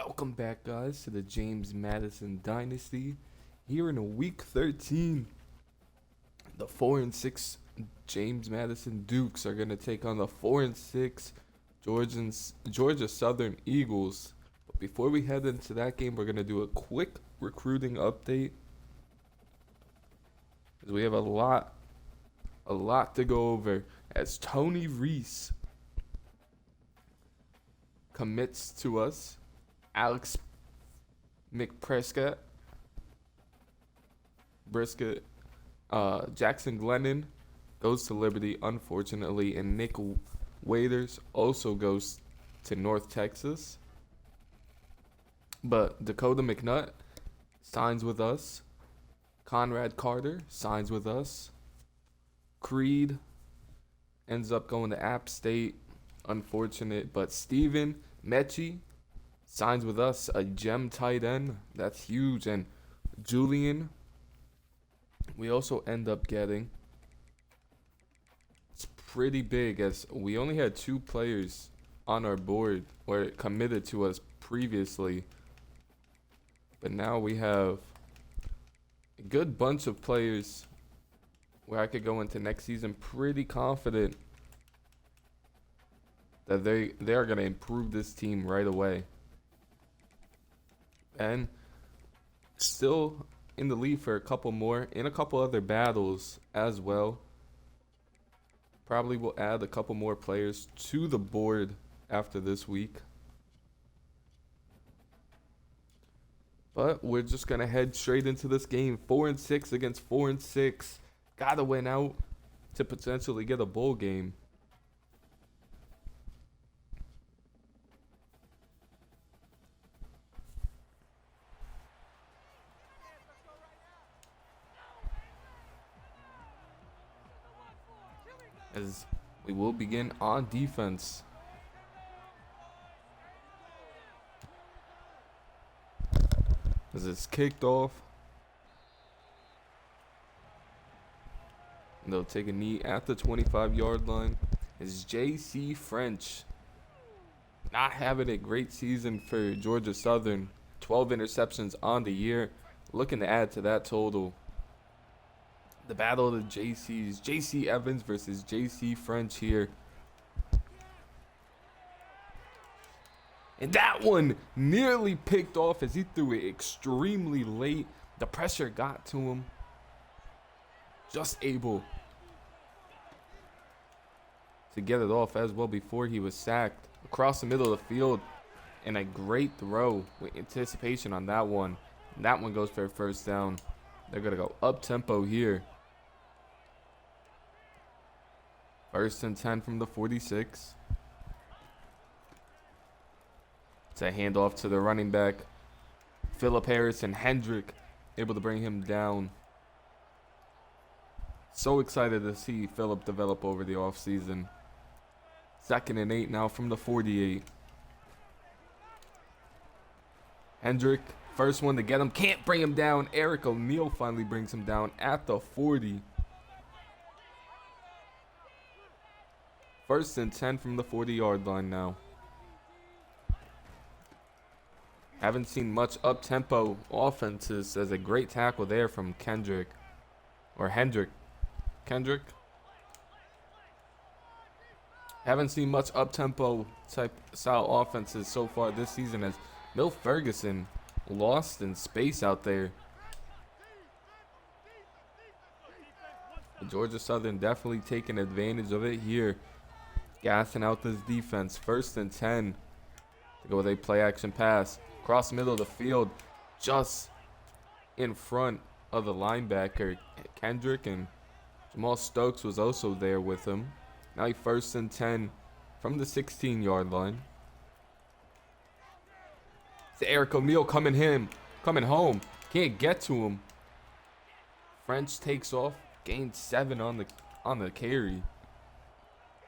Welcome back, guys, to the James Madison Dynasty. Here in week 13, the 4-6 James Madison Dukes are going to take on the 4-6 Georgia Southern Eagles. But before we head into that game, we're going to do a quick recruiting update, because we have a lot to go over. As Tony Reese commits to us, Alex McPrescott, Jackson Glennon goes to Liberty, unfortunately, and Nick Waiters also goes to North Texas. But Dakota McNutt signs with us. Conrad Carter signs with us. Creed ends up going to App State, unfortunate, but Steven Mechie signs with us, a gem tight end. That's huge. And Julian, we also end up getting, it's pretty big, as we only had 2 players on our board or committed to us previously. But now we have a good bunch of players where I could go into next season pretty confident that they are going to improve this team right away. And still in the lead for a couple more, in a couple other battles as well. Probably will add a couple more players to the board after this week. But we're just going to head straight into this game. 4-6 against 4-6. Gotta win out to potentially get a bowl game. As we will begin on defense. As it's kicked off. And they'll take a knee at the 25-yard line. It's J.C. French. Not having a great season for Georgia Southern. 12 interceptions on the year. Looking to add to that total. The battle of the JCs. J.C. Evans versus J.C. French here. And that one nearly picked off as he threw it extremely late. The pressure got to him. Just able to get it off as well before he was sacked. Across the middle of the field. And a great throw with anticipation on that one. And that one goes for a first down. They're going to go up-tempo here. 1st and 10 from the 46. It's a handoff to the running back. Philip Harris and Hendrick able to bring him down. So excited to see Philip develop over the offseason. 2nd and 8 now from the 48. Hendrick, first one to get him. Can't bring him down. Eric O'Neal finally brings him down at the 40. 1st and 10 from the 40-yard line now. Haven't seen much up-tempo offenses. As a great tackle there from Hendrick. Haven't seen much up-tempo type style offenses so far this season, as Milt Ferguson lost in space out there. Georgia Southern definitely taking advantage of it here. Gassing out this defense. 1st and 10 to go with a play action pass. Across the middle of the field. Just in front of the linebacker. Kendrick, and Jamal Stokes was also there with him. Now he 1st and 10 from the 16-yard line. It's Eric O'Neal coming home. Can't get to him. French takes off. Gained 7 on the carry.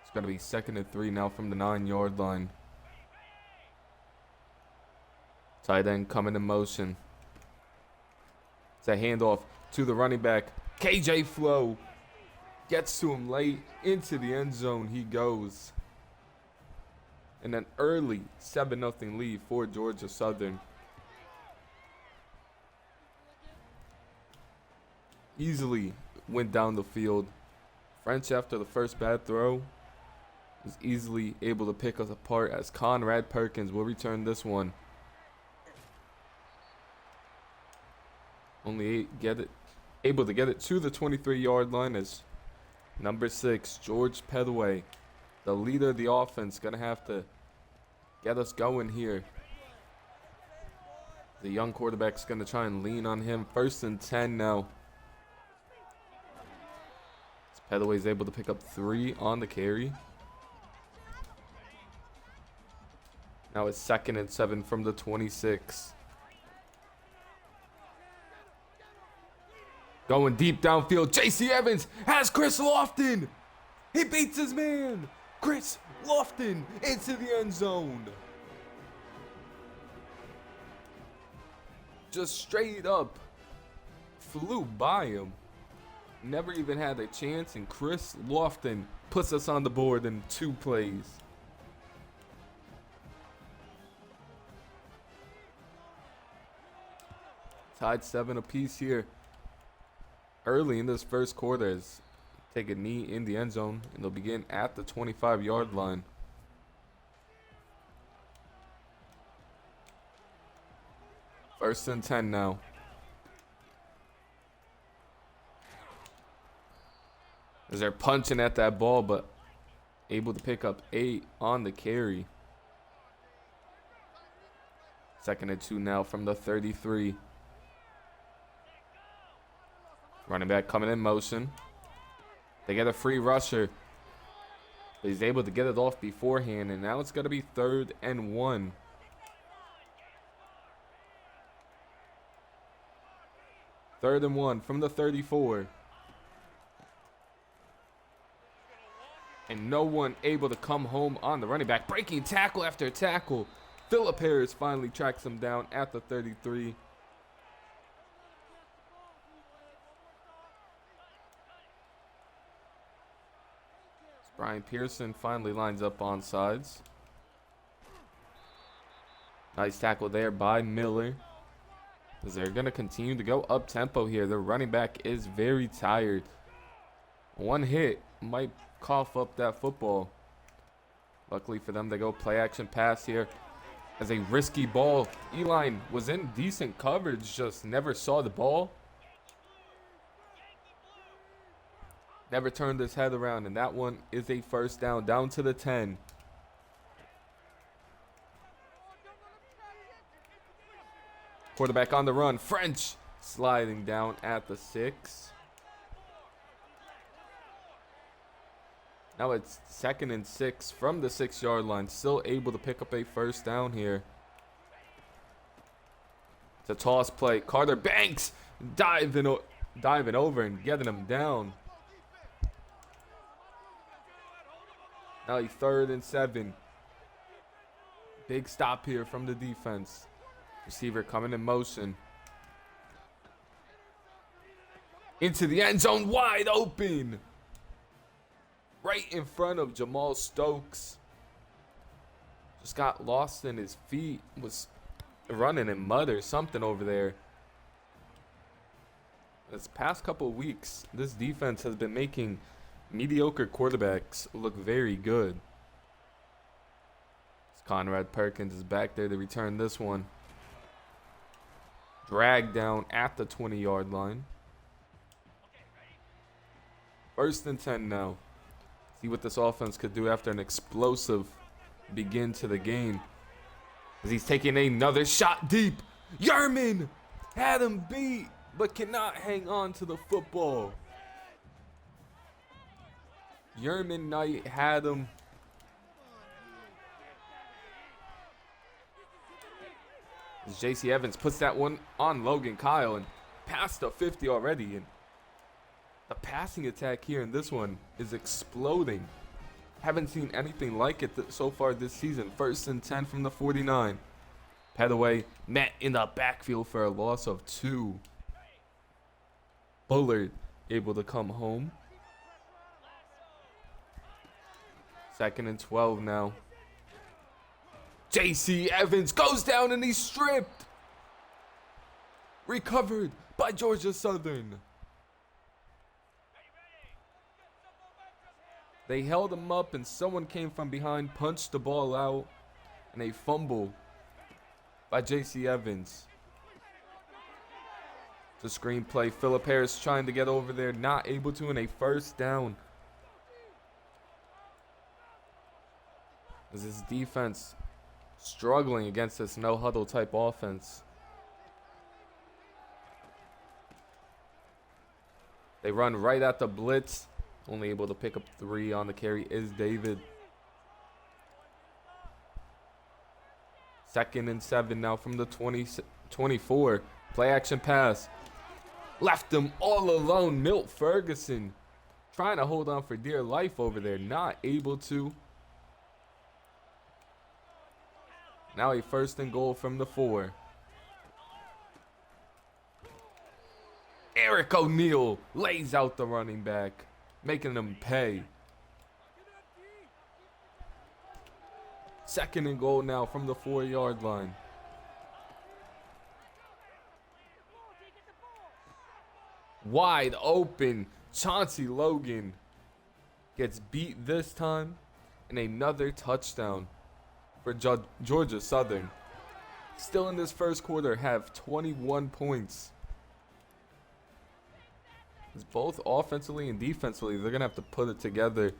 It's going to be 2nd and 3 now from the 9-yard line. Tight end coming in motion. It's a handoff to the running back. KJ Flo gets to him late. Into the end zone he goes. and an early 7-0 lead for Georgia Southern. Easily went down the field. French, after the first bad throw, was easily able to pick us apart as Conrad Perkins will return this one. Only able to get it to the 23-yard line as number 6, George Pedway, the leader of the offense, going to have to get us going here. The young quarterback's going to try and lean on him. 1st and 10 now. Pedway's able to pick up 3 on the carry. Now it's 2nd and 7 from the 26. Going deep downfield, J.C. Evans has Chris Lofton. He beats his man. Chris Lofton into the end zone. Just straight up flew by him. Never even had a chance, and Chris Lofton puts us on the board in 2 plays. Tied 7 apiece here. Early in this first quarter, is take a knee in the end zone, and they'll begin at the 25-yard line. First and 10 now. As they're punching at that ball, but able to pick up 8 on the carry. 2nd and 2 now from the 33. Running back coming in motion. They get a free rusher. But he's able to get it off beforehand, and now it's going to be 3rd and 1. Third and 1 from the 34. And no one able to come home on the running back. Breaking tackle after tackle. Phillip Harris finally tracks him down at the 33. Brian Pearson finally lines up on sides. Nice tackle there by Miller. As they're going to continue to go up tempo here. Their running back is very tired. One hit might cough up that football. Luckily for them, they go play action pass here. As a risky ball, Eli was in decent coverage, just never saw the ball. Never turned his head around, and that one is a first down to the 10. Quarterback on the run. French sliding down at the 6. Now it's 2nd and 6 from the 6-yard line. Still able to pick up a first down here. It's a toss play. Carter Banks diving over and getting him down. Now he's 3rd and 7. Big stop here from the defense. Receiver coming in motion. Into the end zone, wide open. Right in front of Jamal Stokes. Just got lost in his feet. Was running in mud or something over there. This past couple of weeks, this defense has been making mediocre quarterbacks look very good. Conrad Perkins is back there to return this one. Dragged down at the 20-yard line. 1st and 10 now. See what this offense could do after an explosive begin to the game. As he's taking another shot deep. Yerman had him beat, but cannot hang on to the football. Yerman Knight had him. As J.C. Evans puts that one on Logan Kyle and past the 50 already. And the passing attack here in this one is exploding. Haven't seen anything like it so far this season. 1st and 10 from the 49. Pedaway met in the backfield for a loss of 2. Bullard able to come home. 2nd and 12 now. J.C. Evans goes down and he's stripped. Recovered by Georgia Southern. They held him up and someone came from behind, punched the ball out, and a fumble by J.C. Evans. The screenplay, Philip Harris trying to get over there, not able to, and a first down. As this defense struggling against this no huddle type offense. They run right at the blitz. Only able to pick up 3 on the carry is David. 2nd and 7 now from the 24. Play action pass. Left him all alone. Milt Ferguson trying to hold on for dear life over there. Not able to. Now a 1st and goal from the 4. Eric O'Neal lays out the running back, making him pay. 2nd and goal now from the 4-yard line. Wide open, Chauncey Logan gets beat this time, and another touchdown for Georgia Southern. Still in this first quarter, have 21 points. It's both offensively and defensively, they're going to have to put it together.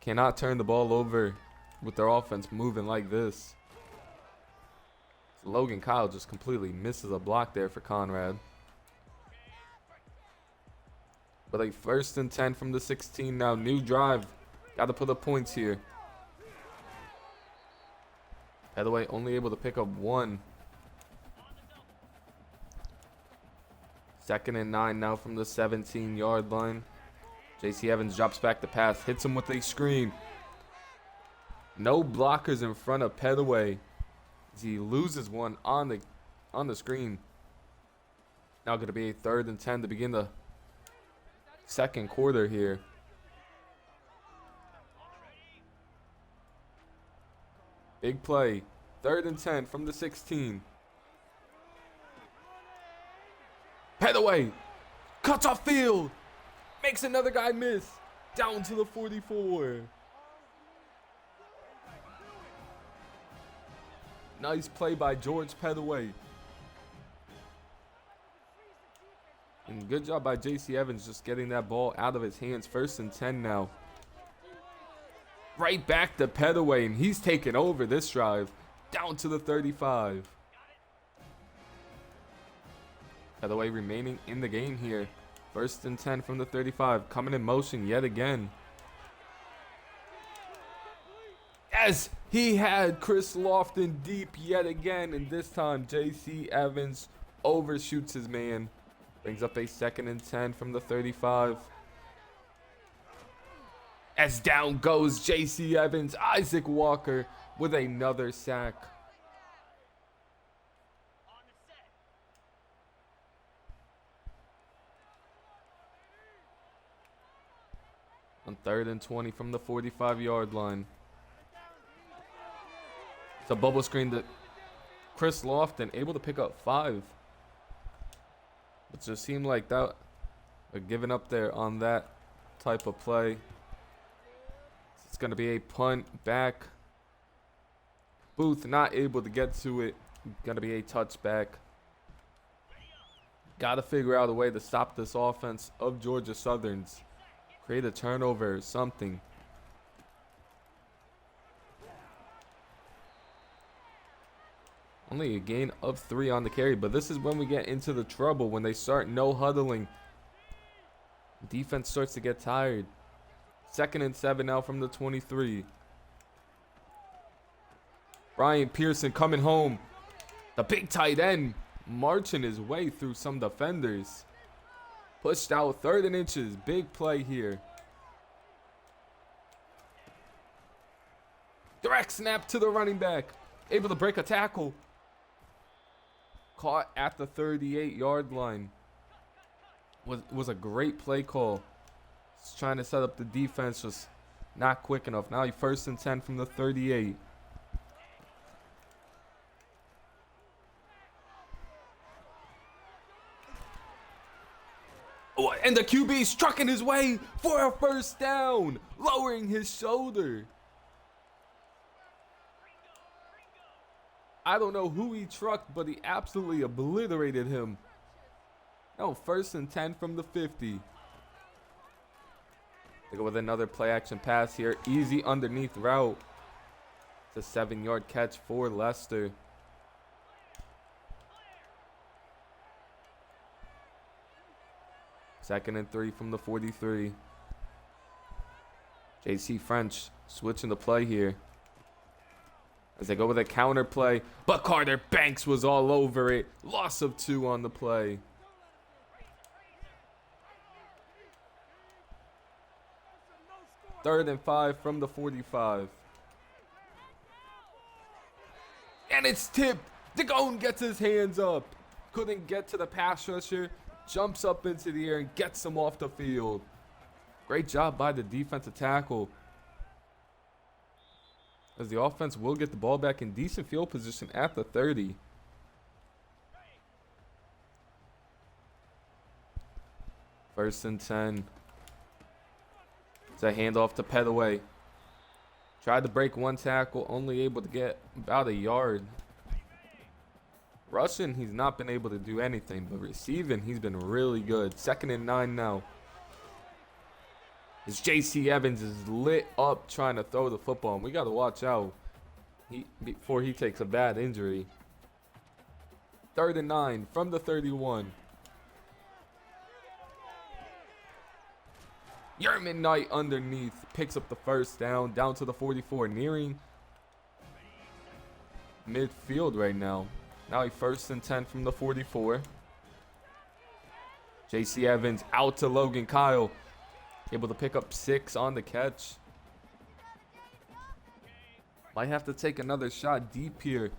Cannot turn the ball over with their offense moving like this. So Logan Kyle just completely misses a block there for Conrad. But a 1st and 10 from the 16 now. New drive. Got to put up points here. By the way, only able to pick up 1. 2nd and 9 now from the 17-yard line. J.C. Evans drops back the pass, hits him with a screen. No blockers in front of Petaway as he loses one on the screen. Now going to be a 3rd and 10 to begin the second quarter here. Big play. 3rd and 10 from the 16. Petaway cuts off field. Makes another guy miss. Down to the 44. Nice play by George Petaway. And good job by J.C. Evans just getting that ball out of his hands. 1st and 10 now. Right back to Petaway, and he's taken over this drive. Down to the 35. Petaway remaining in the game here. 1st and 10 from the 35. Coming in motion yet again. As he had Chris Lofton deep yet again. And this time J.C. Evans overshoots his man. Brings up a 2nd and 10 from the 35. As down goes J.C. Evans. Isaac Walker with another sack. On 3rd and 20 from the 45-yard line. It's a bubble screen that Chris Lofton able to pick up 5. It just seemed like that they're giving up there on that type of play. It's going to be a punt back. Booth not able to get to it. Going to be a touchback. Got to figure out a way to stop this offense of Georgia Southern's. Create a turnover or something. Only a gain of 3 on the carry, but this is when we get into the trouble, when they start no huddling. Defense starts to get tired. 2nd and 7 now from the 23. Brian Pearson coming home. The big tight end marching his way through some defenders. Pushed out 3rd and inches. Big play here. Direct snap to the running back. Able to break a tackle. Caught at the 38-yard line. Was a great play call. Just trying to set up the defense, just not quick enough. Now he 1st and 10 from the 38. Oh, and the QB struck in his way for a first down, lowering his shoulder. I don't know who he trucked, but he absolutely obliterated him. No, 1st and 10 from the 50. They go with another play action pass here. Easy underneath route. It's a 7-yard catch for Leicester. Second and 3 from the 43. JC French switching the play here as they go with a counter play, but Carter Banks was all over it. Loss of 2 on the play. Third and 5 from the 45. And it's tipped. Dagone gets his hands up. Couldn't get to the pass rusher. Jumps up into the air and gets him off the field. Great job by the defensive tackle, as the offense will get the ball back in decent field position at the 30. First and 10. It's a handoff to Petaway. Tried to break one tackle, only able to get about a yard. Rushing, he's not been able to do anything, but receiving, he's been really good. 2nd and 9 now. As J.C. Evans is lit up trying to throw the football, and we got to watch out before he takes a bad injury. 3rd and 9 from the 31. Yerman Knight underneath picks up the first down to the 44, nearing midfield right now. Now he 1st and 10 from the 44. J.C. Evans out to Logan Kyle. Able to pick up 6 on the catch. Might have to take another shot deep here.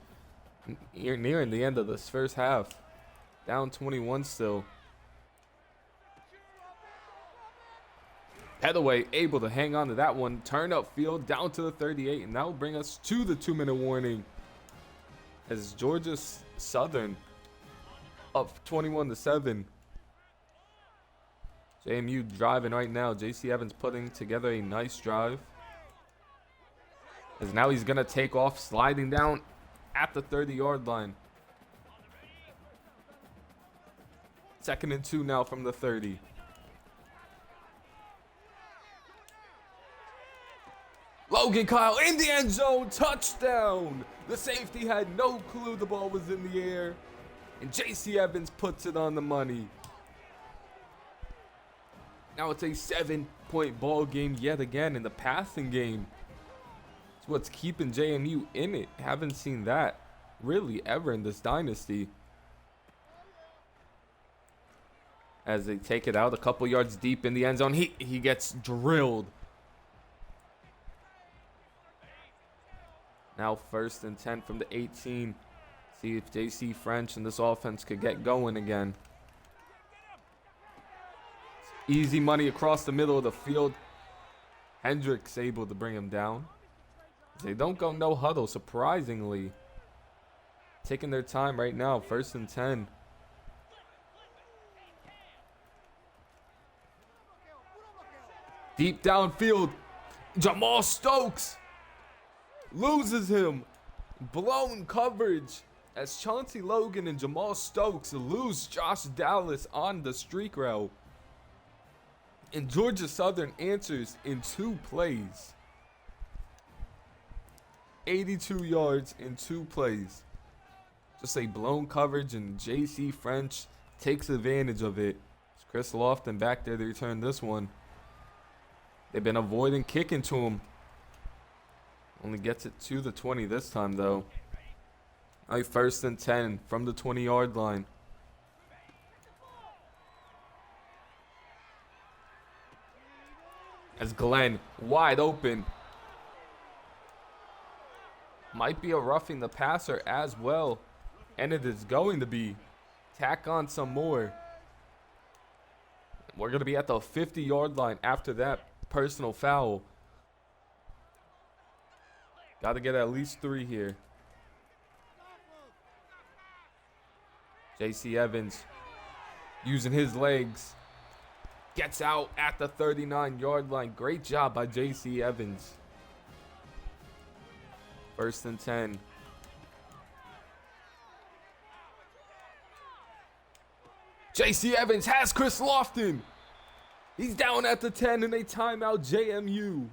Nearing the end of this first half. Down 21 still. Petaway able to hang on to that one. Turn up field down to the 38. And that will bring us to the 2-minute warning. As Georgia Southern up 21-7. JMU driving right now. J.C. Evans putting together a nice drive. As now he's going to take off, sliding down at the 30-yard line. 2nd and 2 now from the 30. Logan Kyle in the end zone, touchdown. The safety had no clue the ball was in the air, and J.C. Evans puts it on the money. Now it's a 7-point ball game yet again in the passing game. It's what's keeping JMU in it. Haven't seen that really ever in this dynasty. As they take it out a couple yards deep in the end zone, he gets drilled. Now 1st and 10 from the 18. See if JC French and this offense could get going again. Easy money across the middle of the field. Hendricks able to bring him down. They don't go no huddle, surprisingly. Taking their time right now, 1st and 10. Deep downfield, Jamal Stokes loses him. Blown coverage as Chauncey Logan and Jamal Stokes lose Josh Dallas on the streak route. And Georgia Southern answers in 2 plays. 82 yards in 2 plays. Just a blown coverage, and J.C. French takes advantage of it. It's Chris Lofton back there to return this one. They've been avoiding kicking to him. Only gets it to the 20 this time, though. Now 1st and 10 from the 20-yard line. As Glenn wide open. Might be a roughing the passer as well. And it is going to be. Tack on some more. We're going to be at the 50-yard line after that personal foul. Got to get at least 3 here. J.C. Evans using his legs. Gets out at the 39-yard line. Great job by J.C. Evans. 1st and 10. J.C. Evans has Chris Lofton. He's down at the 10 and a timeout, JMU.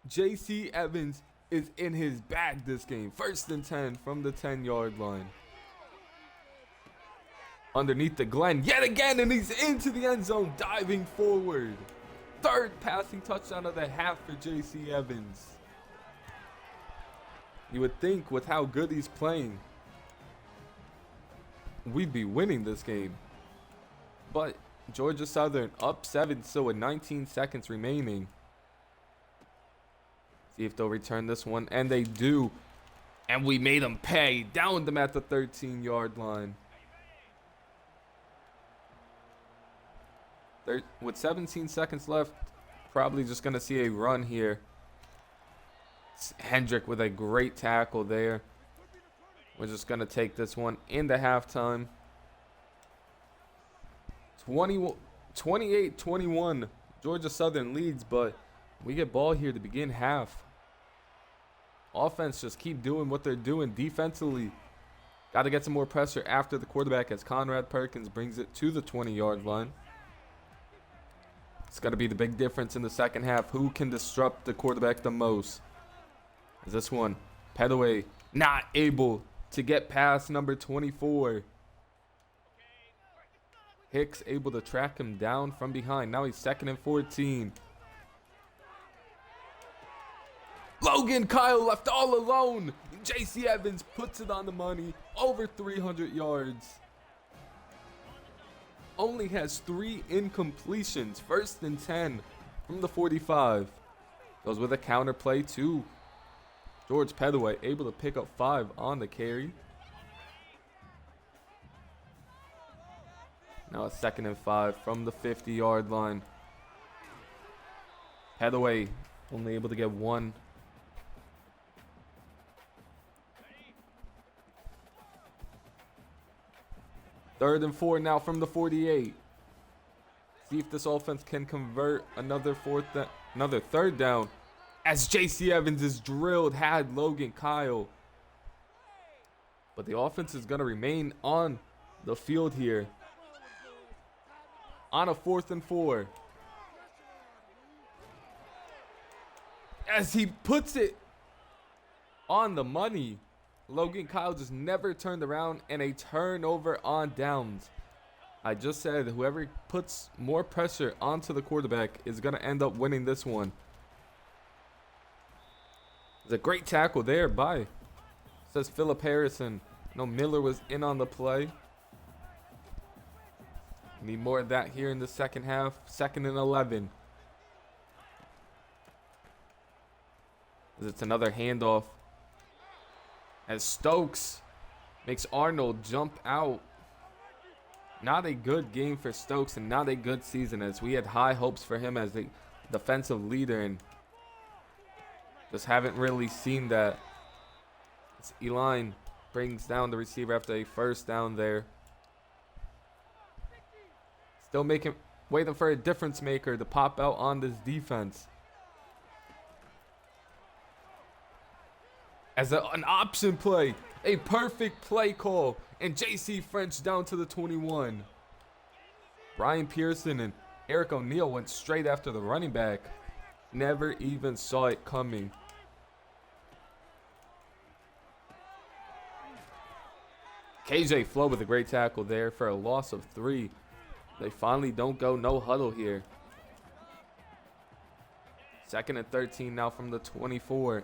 J.C. Evans is in his bag this game. 1st and 10 from the 10-yard line. Underneath the Glenn yet again, and he's into the end zone, diving forward. 3rd passing touchdown of the half for J.C. Evans. You would think with how good he's playing, we'd be winning this game. But Georgia Southern up 7 still with 19 seconds remaining. See if they'll return this one, and they do. And we made them pay. Downed them at the 13-yard line. With 17 seconds left, probably just going to see a run here. It's Hendrick with a great tackle there. We're just going to take this one into halftime. 28-21. Georgia Southern leads, but we get ball here to begin half. Offense just keep doing what they're doing defensively. Got to get some more pressure after the quarterback as Conrad Perkins brings it to the 20-yard line. It's got to be the big difference in the second half. Who can disrupt the quarterback the most? Is this one? Pettaway not able to get past number 24. Hicks able to track him down from behind. Now he's 2nd and 14. Logan Kyle left all alone. J.C. Evans puts it on the money. Over 300 yards. Only has 3 incompletions. 1st and 10 from the 45. Goes with a counter play to George Pettaway, able to pick up 5 on the carry. Now a 2nd and 5 from the 50-yard line. Pettaway only able to get 1. Third and 4 now from the 48. See if this offense can convert another 3rd down. As J.C. Evans is drilled, had Logan Kyle. But the offense is going to remain on the field here. On a 4th and 4. As he puts it on the money. Logan Kyle just never turned around, and a turnover on downs. I just said whoever puts more pressure onto the quarterback is going to end up winning this one. It's a great tackle there by, says Philip Harrison. No, Miller was in on the play. Need more of that here in the second half. 2nd and 11. It's another handoff. As Stokes makes Arnold jump out. Not a good game for Stokes and not a good season, as we had high hopes for him as a defensive leader and just haven't really seen that. As Eline brings down the receiver after a 1st down there. Still waiting for a difference maker to pop out on this defense. As an option play, a perfect play call, and J.C. French down to the 21. Brian Pearson and Eric O'Neal went straight after the running back. Never even saw it coming. KJ Flo with a great tackle there for a loss of 3. They finally don't go no huddle here. 2nd and 13 now from the 24.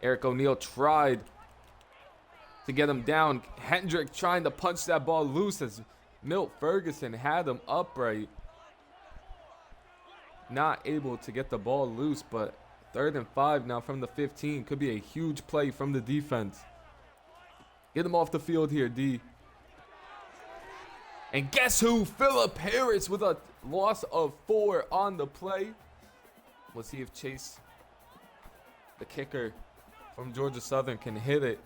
Eric O'Neal tried to get him down. Hendrick trying to punch that ball loose as Milt Ferguson had him upright. Not able to get the ball loose, but 3rd and 5 now from the 15. Could be a huge play from the defense. Get him off the field here, D. And guess who? Philip Harris with a loss of 4 on the play. We'll see if Chase, the kicker, from Georgia Southern can hit it.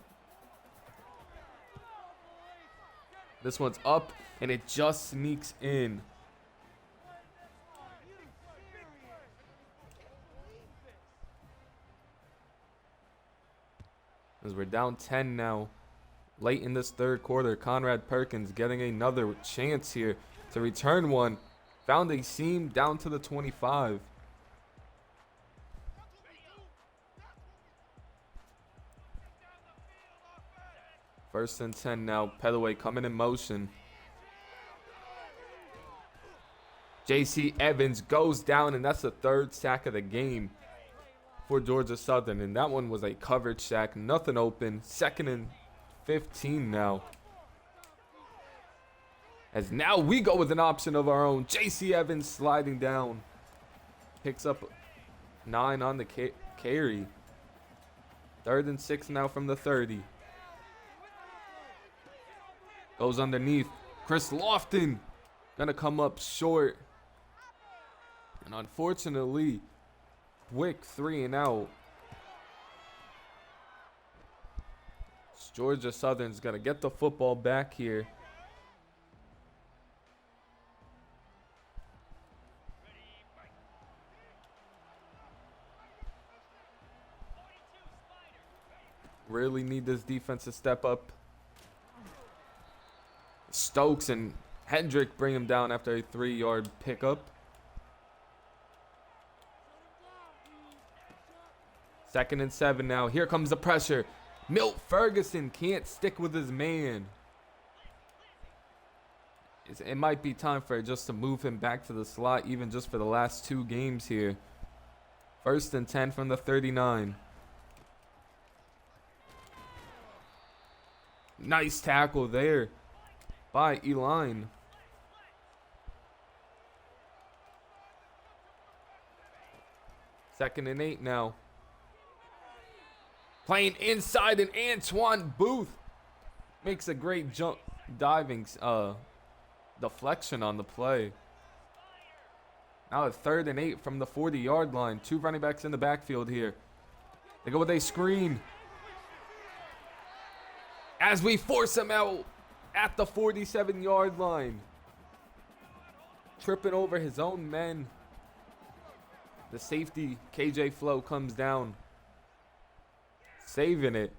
This one's up, and it just sneaks in. As we're down 10 now. Late in this third quarter, Conrad Perkins getting another chance here to return one. Found a seam down to the 25. First and 10 now. Pettaway coming in motion. J.C. Evans goes down, and that's the third sack of the game for Georgia Southern. And that one was a coverage sack. Nothing open. Second and 15 now. As now we go with an option of our own. J.C. Evans sliding down. Picks up 9 on the carry. Third and 6 now from the 30. Goes underneath. Chris Lofton gonna come up short. And unfortunately, quick 3 and out. Georgia Southern's gonna get the football back here. Really need this defense to step up. Stokes and Hendrick bring him down after a 3-yard pickup. Second and 7 now. Here comes the pressure. Milt Ferguson can't stick with his man. It might be time for just to move him back to the slot, even just for the last 2 games here. First and 10 from the 39. Nice tackle there by Eline. Second and 8 now. Playing inside, and Antoine Booth makes a great jump, diving deflection on the play. Now a third and 8 from the 40-yard line. 2 running backs in the backfield here. They go with a screen. As we force him out at the 47-yard line. Tripping over his own men. The safety, KJ Flo, comes down. Saving it.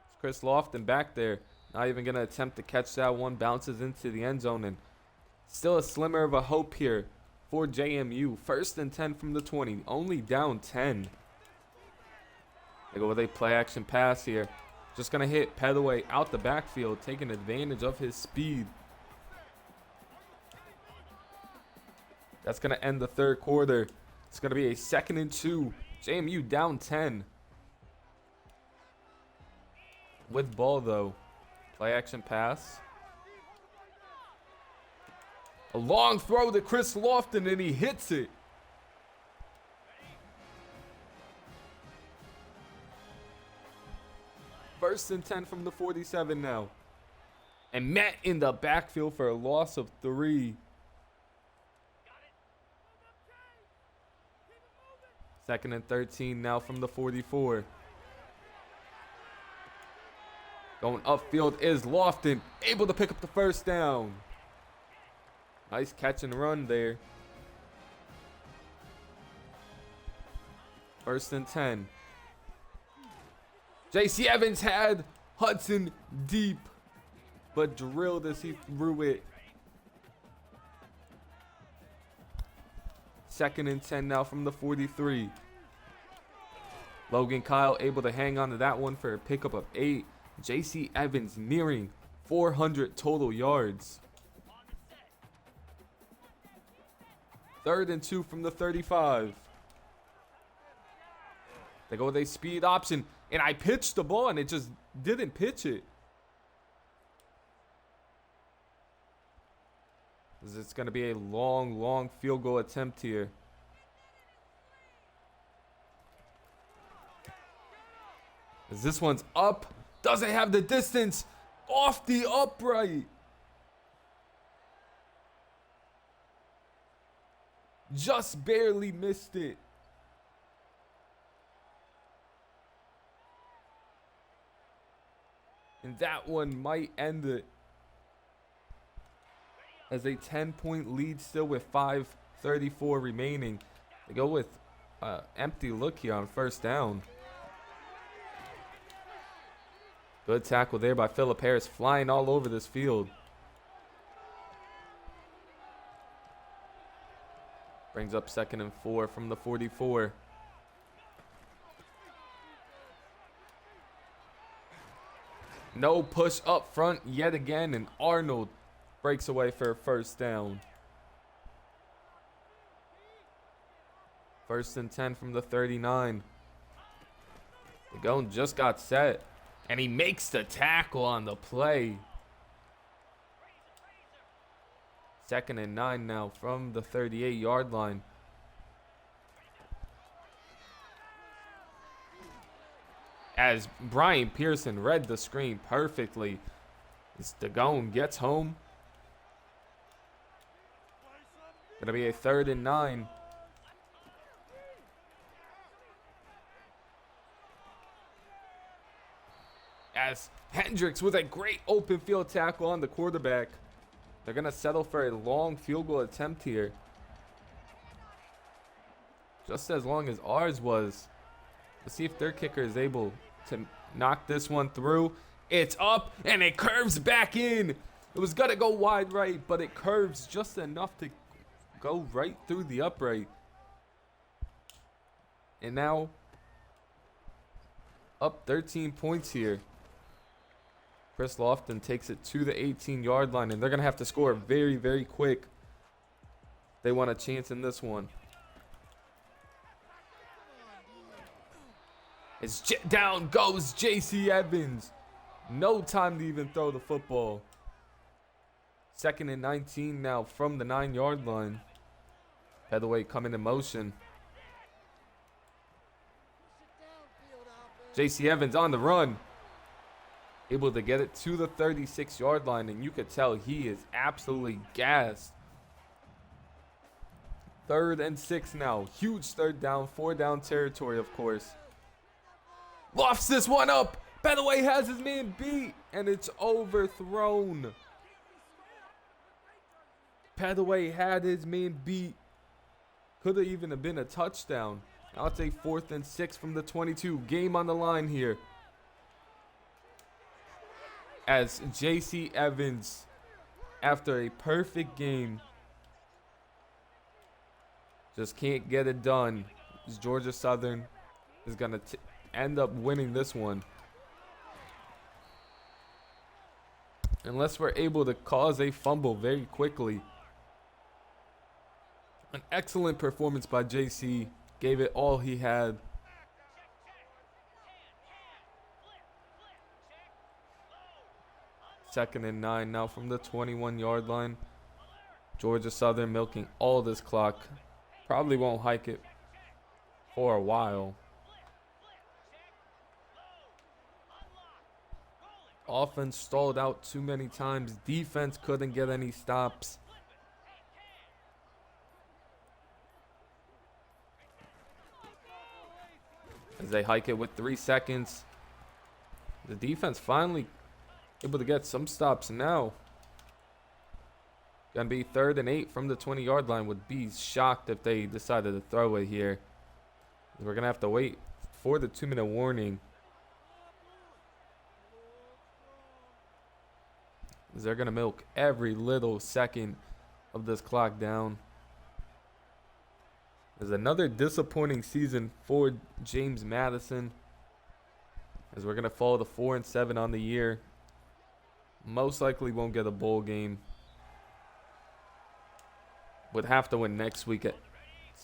It's Chris Lofton back there. Not even going to attempt to catch that one. Bounces into the end zone. And still a slimmer of a hope here for JMU. First and 10 from the 20. Only down 10. They go with a play action pass here. Just going to hit Pettaway out the backfield, taking advantage of his speed. That's going to end the third quarter. It's going to be a 2nd and 2. JMU down 10. With ball, though. Play action pass. A long throw to Chris Lofton, and he hits it. First and 10 from the 47 now. And met in the backfield for a loss of 3. Second and 13 now from the 44. Going upfield is Lofton, able to pick up the first down. Nice catch and run there. First and 10. J.C. Evans had Hudson deep, but drilled as he threw it. Second and 10 now from the 43. Logan Kyle able to hang on to that one for a pickup of 8. J.C. Evans nearing 400 total yards. Third and 2 from the 35. They go with a speed option, and I pitched the ball, and it just didn't pitch it. It's going to be a long field goal attempt here. As this one's up. Doesn't have the distance. Off the upright. Just barely missed it. And that one might end it. As a 10-point lead still with 5:34 remaining. They go with empty look here on first down. Good tackle there by Philip Harris, flying all over this field. Brings up 2nd and 4 from the 44. No push up front yet again, and Arnold breaks away for a first down. 1st and 10 from the 39. Dagon just got set, and he makes the tackle on the play. 2nd and 9 now from the 38-yard line. As Brian Pearson read the screen perfectly, as Dagon gets home. Gonna be a 3rd and 9. As Hendricks with a great open field tackle on the quarterback. They're gonna settle for a long field goal attempt here. Just as long as ours was. Let's see if their kicker is able to knock this one through. It's up and it curves back in. It was gonna go wide right, but it curves just enough to go right through the upright. And now up 13 points here. Chris Lofton takes it to the 18-yard line, and they're gonna have to score very, very quick. They want a chance in this one. Down goes J.C. Evans. No time to even throw the football. 2nd and 19 now from the 9-yard line. Featherweight coming in motion. J.C. Evans on the run. Able to get it to the 36-yard line, and you could tell he is absolutely gassed. 3rd and 6 now. Huge 3rd down, 4-down territory, of course. Lofts this one up. Featherweight has his man beat, and it's overthrown. Featherweight had his man beat. Could have even been a touchdown. Now it's a 4th and 6 from the 22. Game on the line here. As J.C. Evans, after a perfect game, just can't get it done. Georgia Southern is going to end up winning this one. Unless we're able to cause a fumble very quickly. An excellent performance by J.C. Gave it all he had. Second and 9 now from the 21-yard line. Georgia Southern milking all this clock. Probably won't hike it for a while. Offense stalled out too many times. Defense couldn't get any stops. As they hike it with 3 seconds. The defense finally able to get some stops now. Gonna be 3rd and 8 from the 20-yard line. Would be shocked if they decided to throw it here. We're gonna have to wait for the 2-minute warning. They're gonna milk every little second of this clock down. There's another disappointing season for James Madison, as we're gonna fall to 4-7 on the year. Most likely won't get a bowl game. Would have to win next week to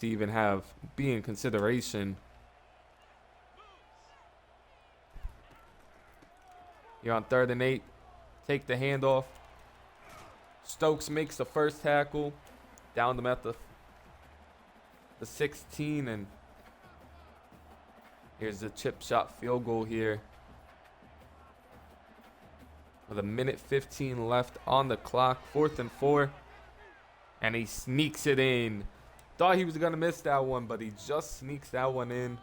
even be in consideration. You're on 3rd and 8. Take the handoff. Stokes makes the first tackle. Down them at the 16, and here's the chip shot field goal here. With 1:15 left on the clock. 4th and 4. And he sneaks it in. Thought he was going to miss that one, but he just sneaks that one in.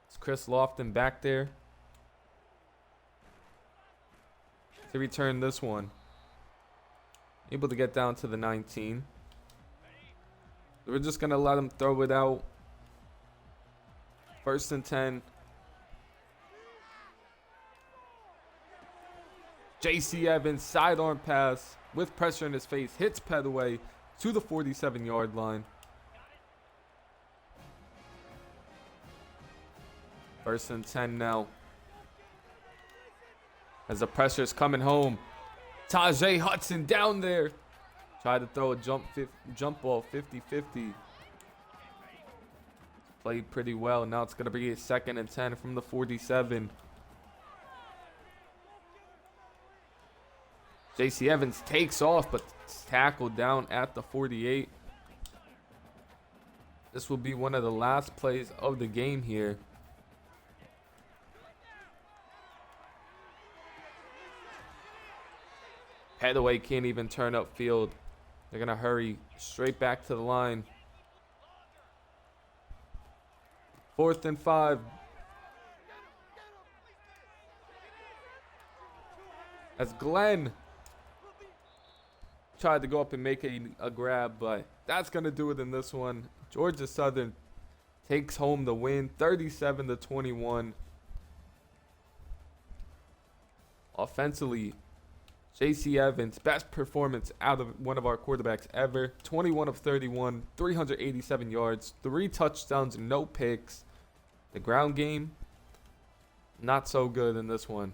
It's Chris Lofton back there. to return this one. Able to get down to the 19. We're just going to let him throw it out. 1st and 10. J.C. Evans, sidearm pass with pressure in his face. Hits Petaway to the 47-yard line. 1st and 10 now. As the pressure's coming home. Tajay Hudson down there. Tried to throw a jump ball 50-50. Played pretty well. Now it's going to be a 2nd and 10 from the 47. J.C. Evans takes off, but tackled down at the 48. This will be one of the last plays of the game here. Petaway can't even turn upfield. They're going to hurry straight back to the line. 4th and 5. As Glenn tried to go up and make a grab, but that's going to do it in this one. Georgia Southern takes home the win, 37-21. Offensively, J.C. Evans, best performance out of one of our quarterbacks ever. 21 of 31, 387 yards, 3 touchdowns, no picks. The ground game, not so good in this one.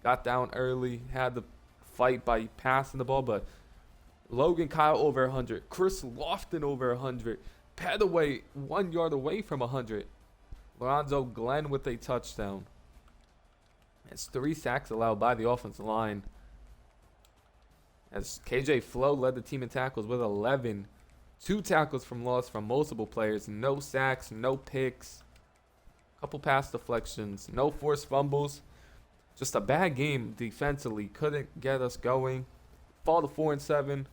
Got down early, had to fight by passing the ball, but Logan Kyle over 100. Chris Lofton over 100. Petaway 1 yard away from 100. Lorenzo Glenn with a touchdown. It's 3 sacks allowed by the offensive line. As KJ Flo led the team in tackles with 11. 2 tackles from loss from multiple players. No sacks, no picks. Couple pass deflections. No forced fumbles. Just a bad game defensively. Couldn't get us going. Fall to 4 and 7.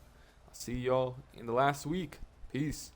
I'll see y'all in the last week. Peace.